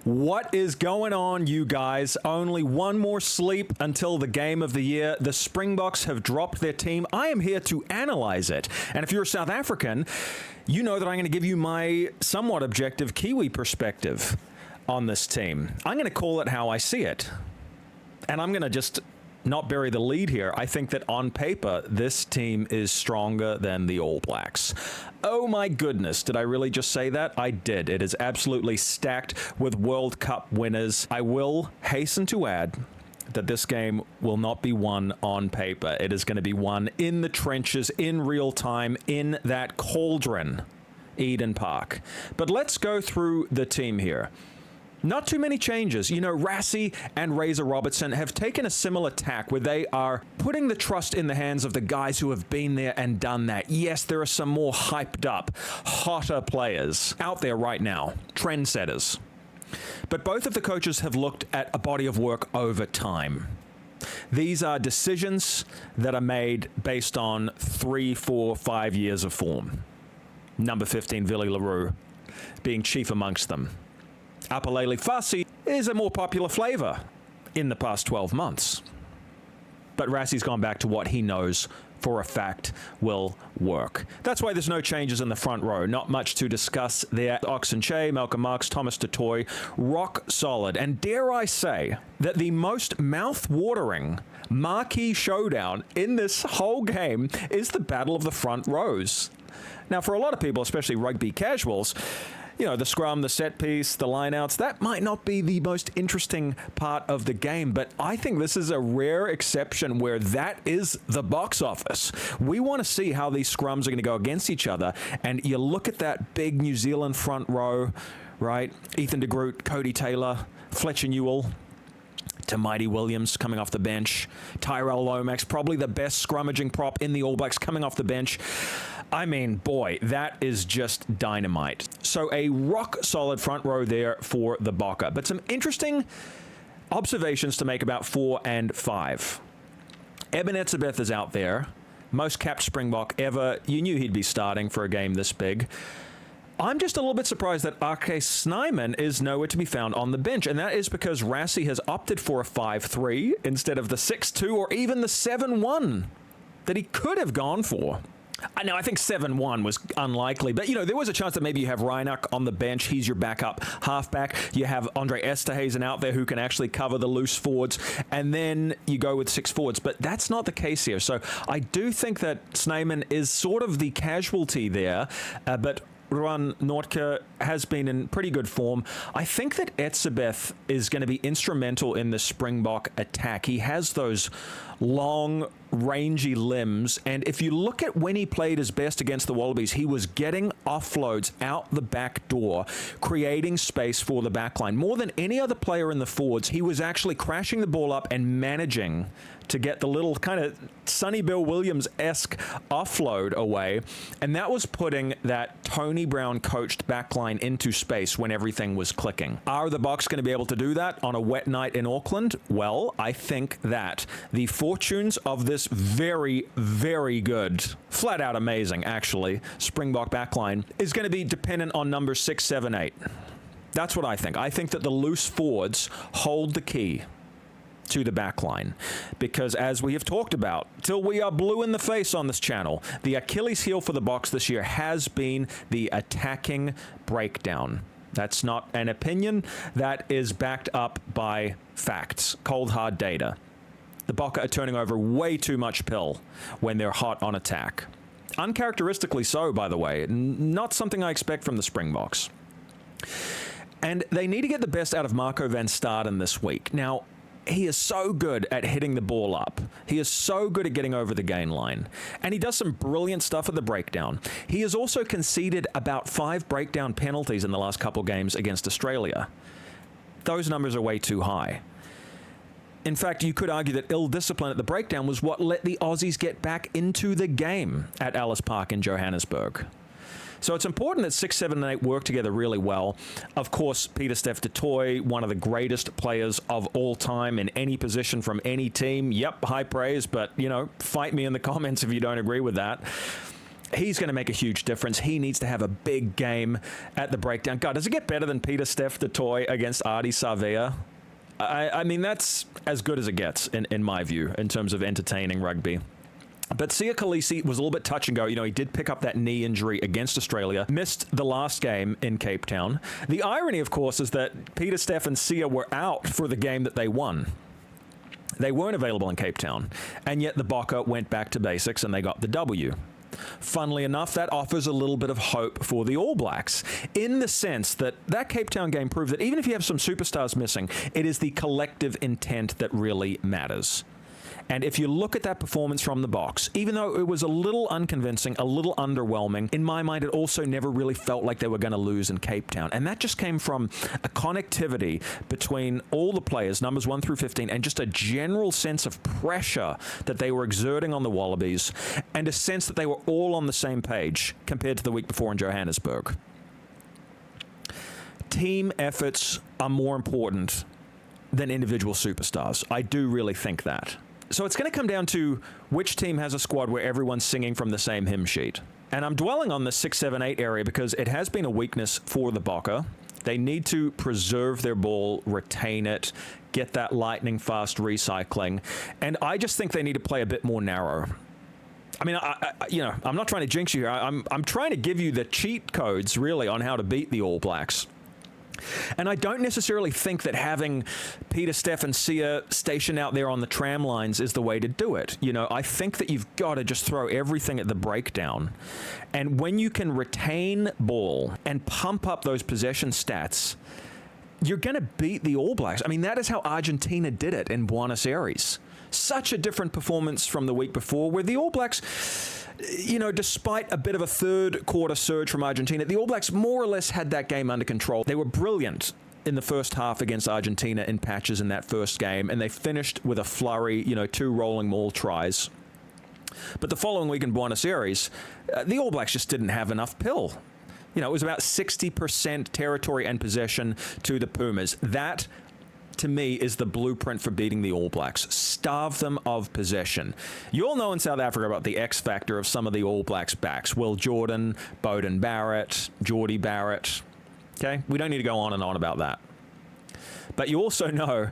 What is going on, you guys? Only one more sleep until the game of the year. The Springboks have dropped their team. I am here to analyze it. And if you're a South African, you know that I'm going to give you my somewhat objective Kiwi perspective on this team. I'm going to call it how I see it. And I'm going to just not bury the lead here. I think that on paper, this team is stronger than the All Blacks. Oh my goodness, did I really just say that? I did. It is absolutely stacked with World Cup winners. I will hasten to add that this game will not be won on paper. It is going to be won in the trenches, in real time, in that cauldron, Eden Park. But let's go through the team here. Not too many changes. You know, Rassie and Razor Robertson have taken a similar tack where they are putting the trust in the hands of the guys who have been there and done that. Yes, there are some more hyped up, hotter players out there right now, trendsetters. But both of the coaches have looked at a body of work over time. These are decisions that are made based on 3, 4, 5 years of form. Number 15, Willie LaRue, being chief amongst them. Apalele Fasi is a more popular flavor in the past 12 months. But Rassie's gone back to what he knows for a fact will work. That's why there's no changes in the front row. Not much to discuss there. Oxen Che, Malcolm Marx, Thomas Tutoy, rock solid. And dare I say that the most mouth-watering marquee showdown in this whole game is the battle of the front rows. Now, for a lot of people, especially rugby casuals, you know, the scrum, the set piece, the lineouts, that might not be the most interesting part of the game, but I think this is a rare exception where that is the box office. We want to see how these scrums are going to go against each other, and you look at that big New Zealand front row, right? Ethan de Groot, Cody Taylor, Fletcher Newell, Mighty Williams coming off the bench, Tyrell Lomax, probably the best scrummaging prop in the All Blacks coming off the bench. I mean, boy, that is just dynamite. So a rock-solid front row there for the Bokke. But some interesting observations to make about 4 and 5. Eben Etzebeth is out there. Most capped Springbok ever. You knew he'd be starting for a game this big. I'm just a little bit surprised that Ake Snyman is nowhere to be found on the bench, and that is because Rassie has opted for a 5-3 instead of the 6-2 or even the 7-1 that he could have gone for. I know, I think 7-1 was unlikely, but, you know, there was a chance that maybe you have Reinach on the bench. He's your backup halfback. You have Andre Esterhuizen out there who can actually cover the loose forwards, and then you go with 6 forwards. But that's not the case here. So I do think that Snyman is sort of the casualty there, but Ruan Nordke has been in pretty good form. I think that Etzebeth is going to be instrumental in the Springbok attack. He has those long, rangy limbs, and if you look at when he played his best against the Wallabies, he was getting offloads out the back door, creating space for the backline. More than any other player in the forwards, he was actually crashing the ball up and managing to get the little kind of Sonny Bill Williams-esque offload away, and that was putting that Tony Brown-coached backline into space when everything was clicking. Are the Boks going to be able to do that on a wet night in Auckland? Well, I think that the fortunes of this very, very good, flat-out amazing, actually, Springbok backline is going to be dependent on numbers 6, 7, 8. That's what I think. I think that the loose forwards hold the key to the backline, because as we have talked about till we are blue in the face on this channel, the Achilles heel for the Boks this year has been the attacking breakdown. That's not an opinion. That is backed up by facts, cold hard data. The Bokke are turning over way too much pill when they're hot on attack. Uncharacteristically so, by the way. Not something I expect from the Springboks. And they need to get the best out of Marco van Staden this week. Now, he is so good at hitting the ball up. He is so good at getting over the gain line. And he does some brilliant stuff at the breakdown. He has also conceded about 5 breakdown penalties in the last couple games against Australia. Those numbers are way too high. In fact, you could argue that ill discipline at the breakdown was what let the Aussies get back into the game at Ellis Park in Johannesburg. So it's important that 6, 7, and 8 work together really well. Of course, Pieter-Steph du Toit, one of the greatest players of all time in any position from any team. Yep, high praise, but, you know, fight me in the comments if you don't agree with that. He's going to make a huge difference. He needs to have a big game at the breakdown. God, does it get better than Peter Steph du Toit against Artie Savea? I mean, that's as good as it gets, in my view, in terms of entertaining rugby. But Sia Khaleesi was a little bit touch and go. You know, he did pick up that knee injury against Australia, missed the last game in Cape Town. The irony, of course, is that Peter, Steph, and Sia were out for the game that they won. They weren't available in Cape Town, and yet the Bokke went back to basics and they got the W. Funnily enough, that offers a little bit of hope for the All Blacks in the sense that that Cape Town game proved that even if you have some superstars missing, it is the collective intent that really matters. And if you look at that performance from the Boks, even though it was a little unconvincing, a little underwhelming, in my mind, it also never really felt like they were going to lose in Cape Town. And that just came from a connectivity between all the players, numbers 1 through 15, and just a general sense of pressure that they were exerting on the Wallabies, and a sense that they were all on the same page compared to the week before in Johannesburg. Team efforts are more important than individual superstars. I do really think that. So it's going to come down to which team has a squad where everyone's singing from the same hymn sheet. And I'm dwelling on the 6, 7, 8 area because it has been a weakness for the Bokke. They need to preserve their ball, retain it, get that lightning fast recycling. And I just think they need to play a bit more narrow. I mean, I'm not trying to jinx you here. I'm trying to give you the cheat codes, really, on how to beat the All Blacks. And I don't necessarily think that having Peter, Steph, and Sia stationed out there on the tram lines is the way to do it. You know, I think that you've got to just throw everything at the breakdown. And when you can retain ball and pump up those possession stats, you're going to beat the All Blacks. I mean, that is how Argentina did it in Buenos Aires. Such a different performance from the week before, where the All Blacks, you know, despite a bit of a third quarter surge from Argentina, the All Blacks more or less had that game under control. They were brilliant in the first half against Argentina in patches in that first game, and they finished with a flurry, 2 rolling maul tries. But the following week in Buenos Aires, the All Blacks just didn't have enough pill. It was about 60% territory and possession to the Pumas. That, to me, is the blueprint for beating the All Blacks. Starve them of possession. You all know in South Africa about the X factor of some of the All Blacks backs. Will Jordan, Beauden Barrett, Geordie Barrett. Okay? We don't need to go on and on about that. But you also know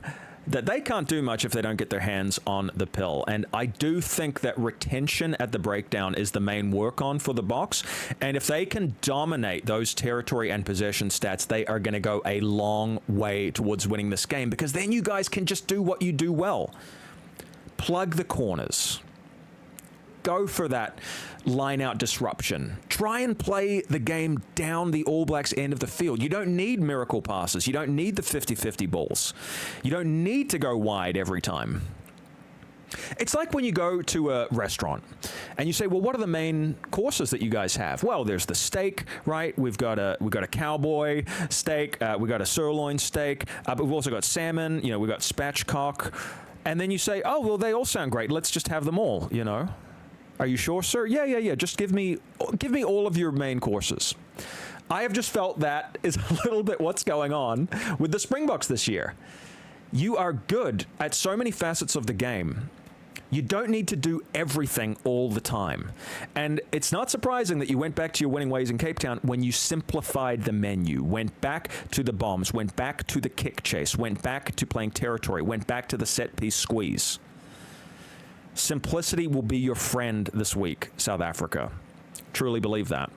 that they can't do much if they don't get their hands on the pill. And I do think that retention at the breakdown is the main work on for the Boks. And if they can dominate those territory and possession stats, they are going to go a long way towards winning this game, because then you guys can just do what you do well. Plug the corners. Go for that line-out disruption. Try and play the game down the All Blacks' end of the field. You don't need miracle passes. You don't need the 50-50 balls. You don't need to go wide every time. It's like when you go to a restaurant and you say, well, what are the main courses that you guys have? Well, there's the steak, right? We've got a cowboy steak. We've got a sirloin steak. But we've also got salmon. We've got spatchcock. And then you say, oh, well, they all sound great. Let's just have them all, Are you sure, sir? Yeah. Just give me all of your main courses. I have just felt that is a little bit what's going on with the Springboks this year. You are good at so many facets of the game. You don't need to do everything all the time. And it's not surprising that you went back to your winning ways in Cape Town when you simplified the menu, went back to the bombs, went back to the kick chase, went back to playing territory, went back to the set-piece squeeze. Simplicity will be your friend this week, South Africa. Truly believe that.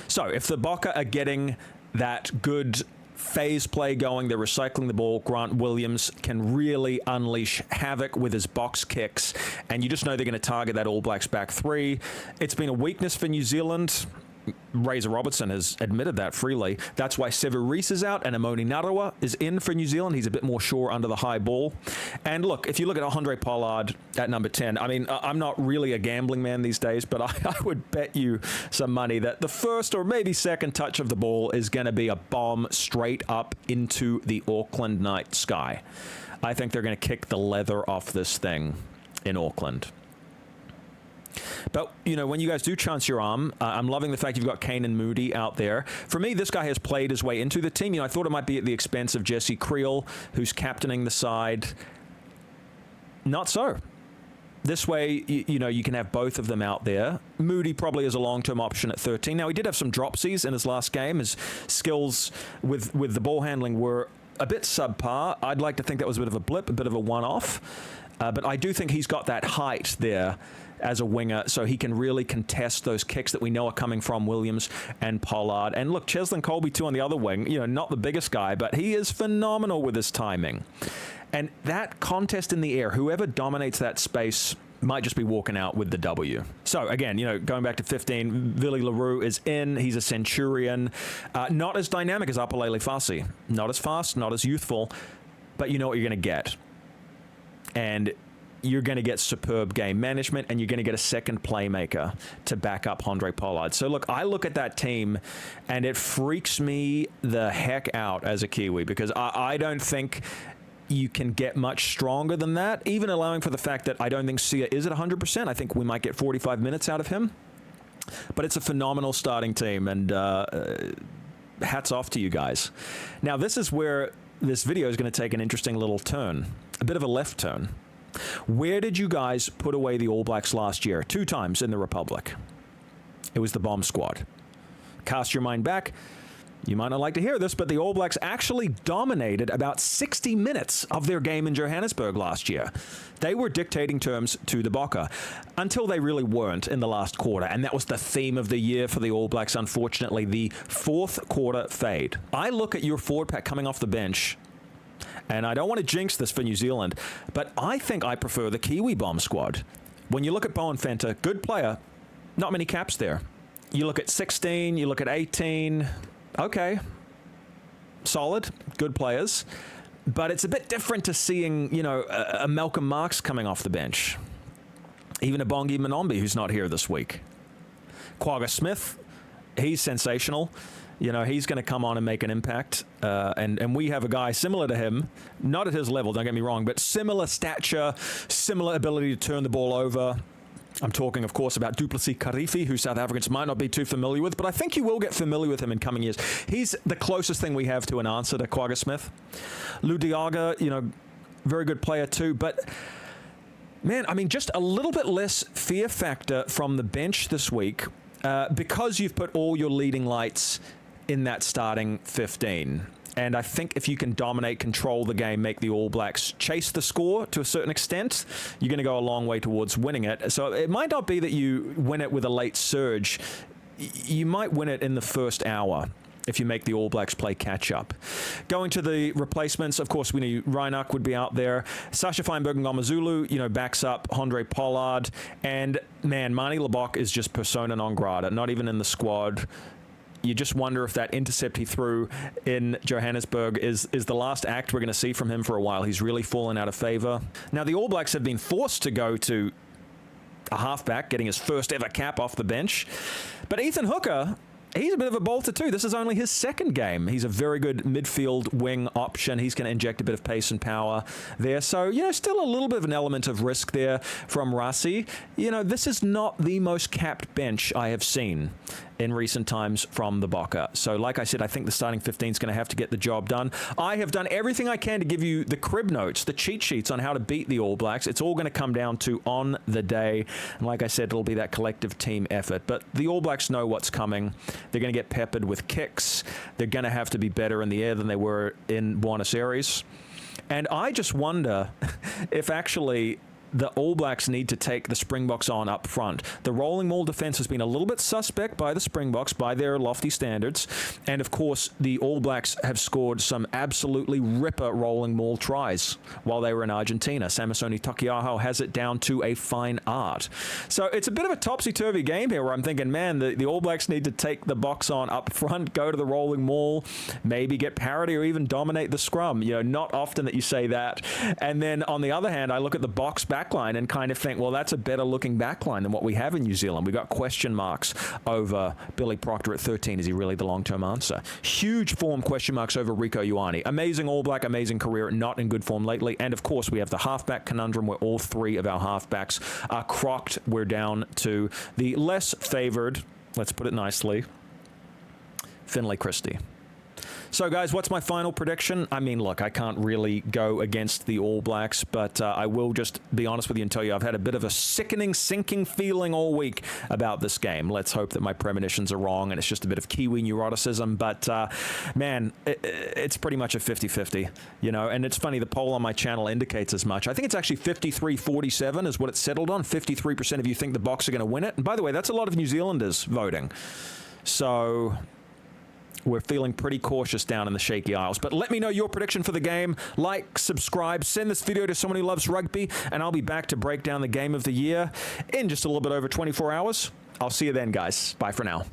So if the Bokke are getting that good phase play going, they're recycling the ball, Grant Williams can really unleash havoc with his box kicks, and you just know they're going to target that All Blacks back three. It's been a weakness for New Zealand. Razor Robertson has admitted that freely. That's why Sevu Reece is out and Amoni Narawa is in for New Zealand. He's a bit more sure under the high ball. And look, if you look at Andre Pollard at number 10, I mean, I'm not really a gambling man these days, but I would bet you some money that the first or maybe second touch of the ball is going to be a bomb straight up into the Auckland night sky. I think they're going to kick the leather off this thing in Auckland. But, when you guys do chance your arm, I'm loving the fact you've got Kane and Moody out there. For me, this guy has played his way into the team. I thought it might be at the expense of Jesse Creel, who's captaining the side. Not so. This way, you can have both of them out there. Moody probably is a long-term option at 13. Now, he did have some dropsies in his last game. His skills with the ball handling were a bit subpar. I'd like to think that was a bit of a blip, a bit of a one-off. But I do think he's got that height there as a winger, so he can really contest those kicks that we know are coming from Williams and Pollard. And look, Cheslin Colby too on the other wing, not the biggest guy, but he is phenomenal with his timing. And that contest in the air, whoever dominates that space might just be walking out with the W. So again, going back to 15, Vili LaRue is in. He's a Centurion. Not as dynamic as Apalele Fasi. Not as fast, not as youthful, but you know what you're going to get. And you're going to get superb game management, and you're going to get a second playmaker to back up Handré Pollard. So, look, I look at that team, and it freaks me the heck out as a Kiwi, because I don't think you can get much stronger than that, even allowing for the fact that I don't think Sia is at 100%. I think we might get 45 minutes out of him. But it's a phenomenal starting team, and hats off to you guys. Now, this is where this video is going to take an interesting little turn, a bit of a left turn. Where did you guys put away the All Blacks last year? 2 times in the Republic. It was the bomb squad. Cast your mind back. You might not like to hear this, but the All Blacks actually dominated about 60 minutes of their game in Johannesburg last year. They were dictating terms to the Bokke until they really weren't in the last quarter, and that was the theme of the year for the All Blacks, unfortunately, the fourth quarter fade. I look at your forward pack coming off the bench, and I don't want to jinx this for New Zealand, but I think I prefer the Kiwi bomb squad. When you look at Bowen Fenter, good player, not many caps there. You look at 16, you look at 18, okay, solid, good players. But it's a bit different to seeing, a Malcolm Marx coming off the bench. Even a Bongi Manombi, who's not here this week. Quagga Smith, he's sensational. He's going to come on and make an impact. And we have a guy similar to him, not at his level, don't get me wrong, but similar stature, similar ability to turn the ball over. I'm talking, of course, about Duplessis Karifi, who South Africans might not be too familiar with, but I think you will get familiar with him in coming years. He's the closest thing we have to an answer to Quagga Smith. Lou Diaga, very good player too, but man, just a little bit less fear factor from the bench this week because you've put all your leading lights in that starting 15. And I think if you can dominate, control the game, make the All Blacks chase the score to a certain extent, you're going to go a long way towards winning it. So it might not be that you win it with a late surge. You might win it in the first hour if you make the All Blacks play catch-up. Going to the replacements, of course, we knew Reinach would be out there. Sasha Feinberg and Ngomazulu, backs up Handré Pollard. And, man, Mani Labok is just persona non grata, not even in the squad. You just wonder if that intercept he threw in Johannesburg is the last act we're going to see from him for a while. He's really fallen out of favor. Now, the All Blacks have been forced to go to a halfback, getting his first ever cap off the bench. But Ethan Hooker, he's a bit of a bolter too. This is only his second game. He's a very good midfield wing option. He's going to inject a bit of pace and power there. So, still a little bit of an element of risk there from Rassi. This is not the most capped bench I have seen in recent times from the Bokke. So like I said, I think the starting 15 is going to have to get the job done. I have done everything I can to give you the crib notes, the cheat sheets on how to beat the All Blacks. It's all going to come down to on the day. And like I said, it'll be that collective team effort. But the All Blacks know what's coming. They're going to get peppered with kicks. They're going to have to be better in the air than they were in Buenos Aires. And I just wonder if actually the All Blacks need to take the Springboks on up front. The rolling maul defense has been a little bit suspect by the Springboks, by their lofty standards. And, of course, the All Blacks have scored some absolutely ripper rolling maul tries while they were in Argentina. Samisoni Takiaho has it down to a fine art. So it's a bit of a topsy-turvy game here where I'm thinking, man, the All Blacks need to take the box on up front, go to the rolling maul, maybe get parity or even dominate the scrum. Not often that you say that. And then, on the other hand, I look at the box backline and kind of think, well, that's a better looking backline than what we have in New Zealand. We got question marks over Billy Proctor at 13. Is he really the long-term answer? Huge form question marks over Rico Ioane. Amazing All Black, amazing career, not in good form lately. And of course, we have the halfback conundrum where all three of our halfbacks are crocked. We're down to the less favored, let's put it nicely, Finlay Christie. So, guys, what's my final prediction? I mean, look, I can't really go against the All Blacks, but I will just be honest with you and tell you I've had a bit of a sickening, sinking feeling all week about this game. Let's hope that my premonitions are wrong and it's just a bit of Kiwi neuroticism. But, man, it's pretty much a 50-50, you know, and it's funny, the poll on my channel indicates as much. I think it's actually 53-47 is what it's settled on. 53% of you think the Boks are going to win it. And by the way, that's a lot of New Zealanders voting. So we're feeling pretty cautious down in the Shaky Isles. But let me know your prediction for the game. Like, subscribe, send this video to someone who loves rugby, and I'll be back to break down the game of the year in just a little bit over 24 hours. I'll see you then, guys. Bye for now.